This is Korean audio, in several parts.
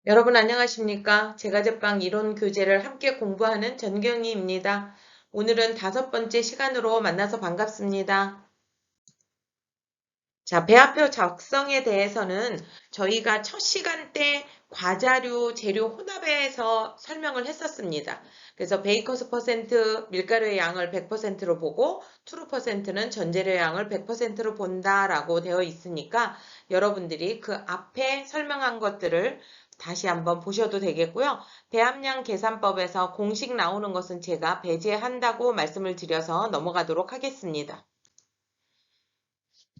여러분 안녕하십니까? 제과제빵 이론 교재를 함께 공부하는 전경희입니다. 오늘은 5번째 시간으로 만나서 반갑습니다. 자, 배합표 작성에 대해서는 저희가 첫 시간 때 과자류, 재료 혼합에서 설명을 했었습니다. 그래서 베이커스 퍼센트, 밀가루의 양을 100%로 보고 트루 퍼센트는 전재료의 양을 100%로 본다라고 되어 있으니까 여러분들이 그 앞에 설명한 것들을 다시 한번 보셔도 되겠고요. 배합량 계산법에서 공식 나오는 것은 제가 배제한다고 말씀을 드려서 넘어가도록 하겠습니다.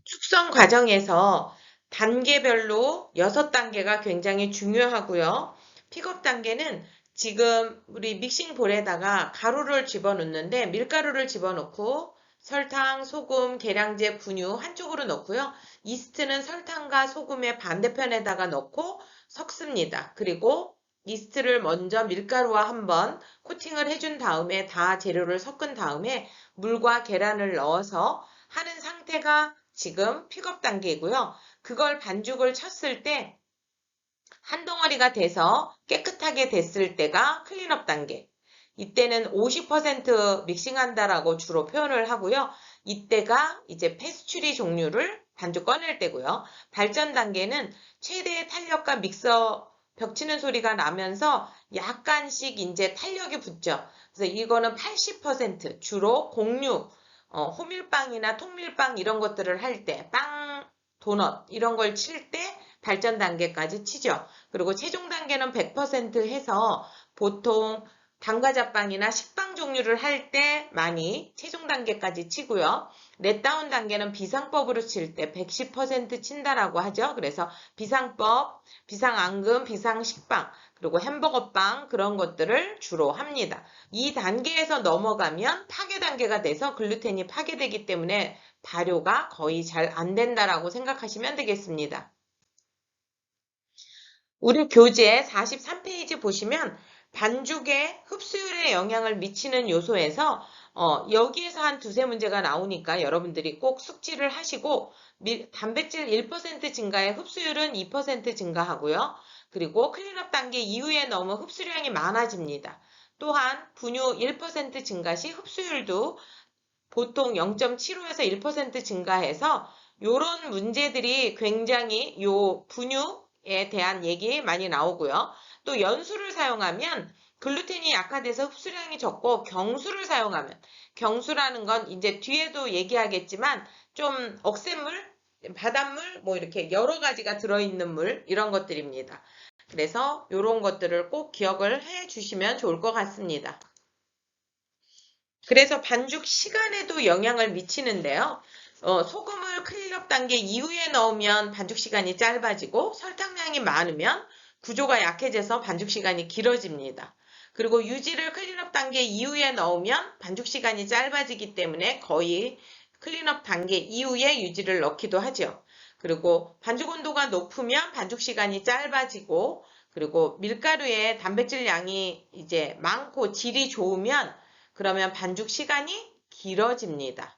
숙성 과정에서 단계별로 6단계가 굉장히 중요하고요. 픽업 단계는 지금 우리 믹싱볼에다가 가루를 집어넣는데 밀가루를 집어넣고 설탕, 소금, 계량제, 분유 한쪽으로 넣고요. 이스트는 설탕과 소금의 반대편에다가 넣고 섞습니다. 그리고 이스트를 먼저 밀가루와 한번 코팅을 해준 다음에 다 재료를 섞은 다음에 물과 계란을 넣어서 하는 상태가 지금 픽업 단계이고요. 그걸 반죽을 쳤을 때 한 덩어리가 돼서 깨끗하게 됐을 때가 클린업 단계. 이때는 50% 믹싱한다라고 주로 표현을 하고요. 이때가 이제 패스츄리 종류를 반죽 꺼낼 때고요. 발전 단계는 최대의 탄력과 믹서 벽치는 소리가 나면서 약간씩 이제 탄력이 붙죠. 그래서 이거는 80% 주로 곡류, 호밀빵이나 통밀빵 이런 것들을 할 때, 빵, 도넛 이런 걸 칠 때 발전 단계까지 치죠. 그리고 최종 단계는 100% 해서 보통 단과자빵이나 식빵 종류를 할 때 많이 최종 단계까지 치고요. 렛다운 단계는 비상법으로 칠 때 110% 친다라고 하죠. 그래서 비상법, 비상앙금, 비상식빵, 그리고 햄버거빵 그런 것들을 주로 합니다. 이 단계에서 넘어가면 파괴 단계가 돼서 글루텐이 파괴되기 때문에 발효가 거의 잘 안 된다라고 생각하시면 되겠습니다. 우리 교재 43페이지 보시면 반죽의 흡수율에 영향을 미치는 요소에서 여기에서 한 두세 문제가 나오니까 여러분들이 꼭 숙지를 하시고 단백질 1% 증가의 흡수율은 2% 증가하고요. 그리고 클린업 단계 이후에 너무 흡수량이 많아집니다. 또한 분유 1% 증가 시 흡수율도 보통 0.75에서 1% 증가해서 이런 문제들이 굉장히 요 분유에 대한 얘기 많이 나오고요. 또 연수를 사용하면 글루텐이 약화돼서 흡수량이 적고 경수를 사용하면 경수라는 건 이제 뒤에도 얘기하겠지만 좀 억센물, 바닷물 뭐 이렇게 여러 가지가 들어있는 물 이런 것들입니다. 그래서 이런 것들을 꼭 기억을 해 주시면 좋을 것 같습니다. 그래서 반죽 시간에도 영향을 미치는데요. 소금을 클린업 단계 이후에 넣으면 반죽 시간이 짧아지고 설탕량이 많으면 구조가 약해져서 반죽 시간이 길어집니다. 그리고 유지를 클린업 단계 이후에 넣으면 반죽 시간이 짧아지기 때문에 거의 클린업 단계 이후에 유지를 넣기도 하죠. 그리고 반죽 온도가 높으면 반죽 시간이 짧아지고 그리고 밀가루의 단백질 양이 이제 많고 질이 좋으면 그러면 반죽 시간이 길어집니다.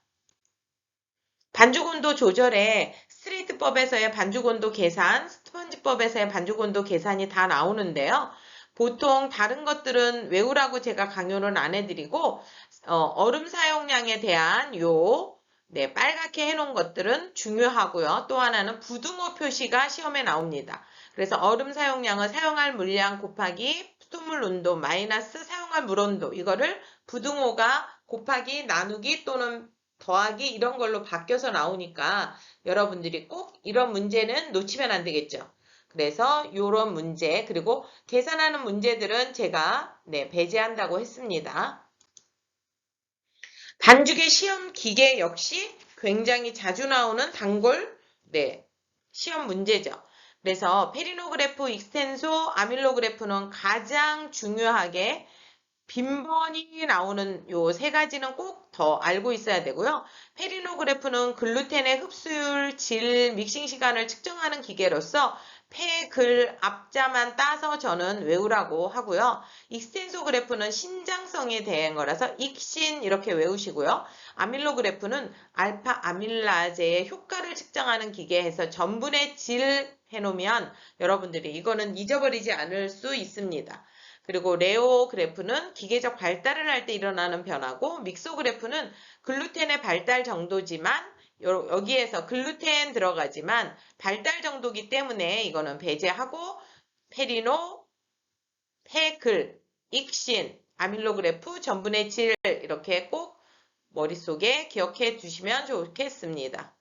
반죽 온도 조절에 스트레이트법에서의 반죽 온도 계산, 스펀지법에서의 반죽 온도 계산이 다 나오는데요. 보통 다른 것들은 외우라고 제가 강요는 안 해드리고 얼음 사용량에 대한 빨갛게 해놓은 것들은 중요하고요. 또 하나는 부등호 표시가 시험에 나옵니다. 그래서 얼음 사용량은 사용할 물량 곱하기 수돗물 온도 마이너스 사용할 물 온도 이거를 부등호가 곱하기 나누기 또는 더하기 이런 걸로 바뀌어서 나오니까 여러분들이 꼭 이런 문제는 놓치면 안 되겠죠. 그래서 이런 문제 그리고 계산하는 문제들은 제가 배제한다고 했습니다. 반죽의 시험 기계 역시 굉장히 자주 나오는 단골 시험 문제죠. 그래서 페리노그래프, 익스텐소, 아밀로그래프는 가장 중요하게 빈번히 나오는 요 세 가지는 꼭 더 알고 있어야 되고요. 페리노그래프는 글루텐의 흡수율, 질, 믹싱 시간을 측정하는 기계로서 폐, 글, 앞자만 따서 저는 외우라고 하고요. 익스텐소 그래프는 신장성에 대한 거라서 익신 이렇게 외우시고요. 아밀로그래프는 알파 아밀라제의 효과를 측정하는 기계에서 전분의 질 해놓으면 여러분들이 이거는 잊어버리지 않을 수 있습니다. 그리고 레오 그래프는 기계적 발달을 할 때 일어나는 변화고 믹소 그래프는 글루텐의 발달 정도지만 여기에서 글루텐 들어가지만 발달 정도기 때문에 이거는 배제하고 페리노, 페글, 익신, 아밀로그래프, 전분의 질 이렇게 꼭 머릿속에 기억해 두시면 좋겠습니다.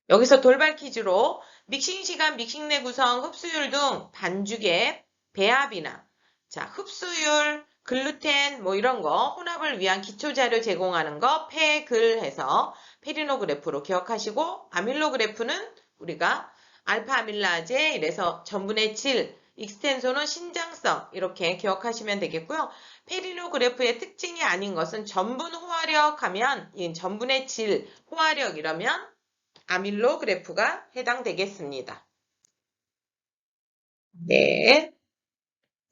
여기서 돌발 퀴즈로 믹싱 시간, 믹싱 내 구성, 흡수율 등 반죽의 배합이나 자 흡수율, 글루텐 뭐 이런 거 혼합을 위한 기초 자료 제공하는 거 페글 해서 페리노 그래프로 기억하시고 아밀로 그래프는 우리가 알파 아밀라제 이래서 전분의 질, 익스텐소는 신장성 이렇게 기억하시면 되겠고요. 페리노 그래프의 특징이 아닌 것은 전분 호화력 하면 이 전분의 질, 호화력 이러면 아밀로 그래프가 해당되겠습니다. 네,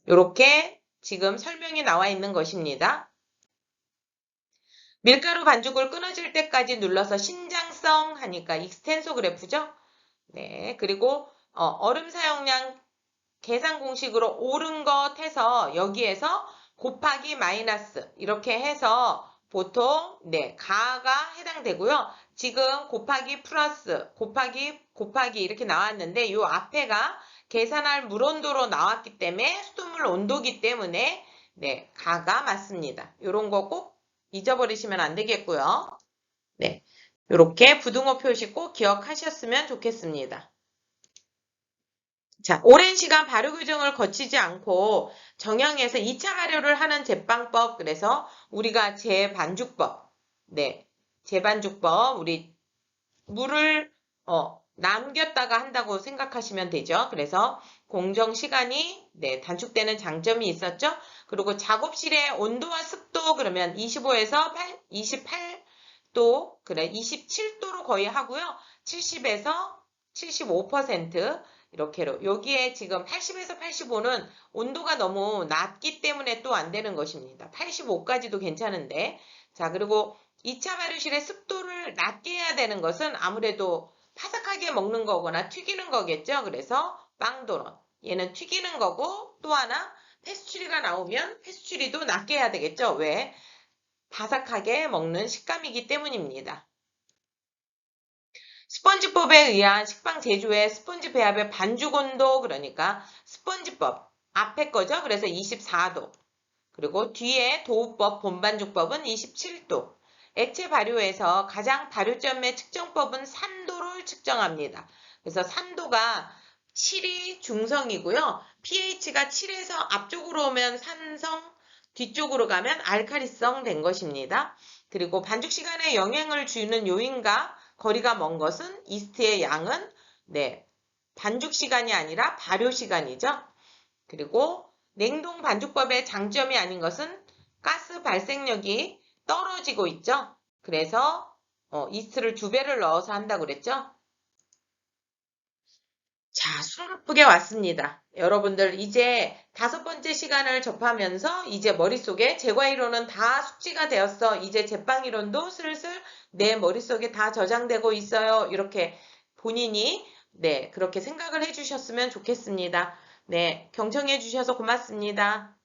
이렇게 지금 설명이 나와 있는 것입니다. 밀가루 반죽을 끊어질 때까지 눌러서 신장성 하니까 익스텐소 그래프죠. 네, 그리고 얼음 사용량 계산 공식으로 옳은 것 해서 여기에서 곱하기 마이너스 이렇게 해서 보통 네 가가 해당되고요. 지금 곱하기 플러스 곱하기 이렇게 나왔는데 이 앞에가 계산할 물 온도로 나왔기 때문에 수돗물 온도기 때문에 네 가가 맞습니다. 이런 거 꼭 잊어버리시면 안 되겠고요. 네, 이렇게 부등호 표시 꼭 기억하셨으면 좋겠습니다. 자, 오랜 시간 발효 규정을 거치지 않고 정형에서 2차 발효를 하는 제빵법, 그래서 우리가 제반죽법, 네, 제반죽법, 우리 물을 남겼다가 한다고 생각하시면 되죠. 그래서 공정 시간이 네, 단축되는 장점이 있었죠. 그리고 작업실의 온도와 습도 그러면 25에서 28도, 그래 27도로 거의 하고요. 70에서 75% 이렇게로 여기에 지금 80에서 85는 온도가 너무 낮기 때문에 또 안 되는 것입니다. 85까지도 괜찮은데 자 그리고 2차 발효실의 습도를 낮게 해야 되는 것은 아무래도 바삭하게 먹는 거거나 튀기는 거겠죠. 그래서 빵도넛 얘는 튀기는 거고 또 하나 페스츄리가 나오면 페스츄리도 낮게 해야 되겠죠. 왜? 바삭하게 먹는 식감이기 때문입니다. 스펀지법에 의한 식빵 제조의 스펀지 배합의 반죽 온도 그러니까 스펀지법 앞에 거죠. 그래서 24도. 그리고 뒤에 도우법 본반죽법은 27도. 액체 발효에서 가장 발효점의 측정법은 산도를 측정합니다. 그래서 산도가 7이 중성이고요. pH가 7에서 앞쪽으로 오면 산성, 뒤쪽으로 가면 알칼리성 된 것입니다. 그리고 반죽 시간에 영향을 주는 요인과 거리가 먼 것은 이스트의 양은 네, 반죽 시간이 아니라 발효 시간이죠. 그리고 냉동 반죽법의 장점이 아닌 것은 가스 발생력이 떨어지고 있죠. 그래서 이스트를 2배를 넣어서 한다고 그랬죠. 자, 숨가쁘게 왔습니다. 여러분들 이제 5번째 시간을 접하면서 이제 머릿속에 제과이론은 다 숙지가 되었어. 이제 제빵이론도 슬슬 내 머릿속에 다 저장되고 있어요. 이렇게 본인이 네, 그렇게 생각을 해주셨으면 좋겠습니다. 네, 경청해 주셔서 고맙습니다.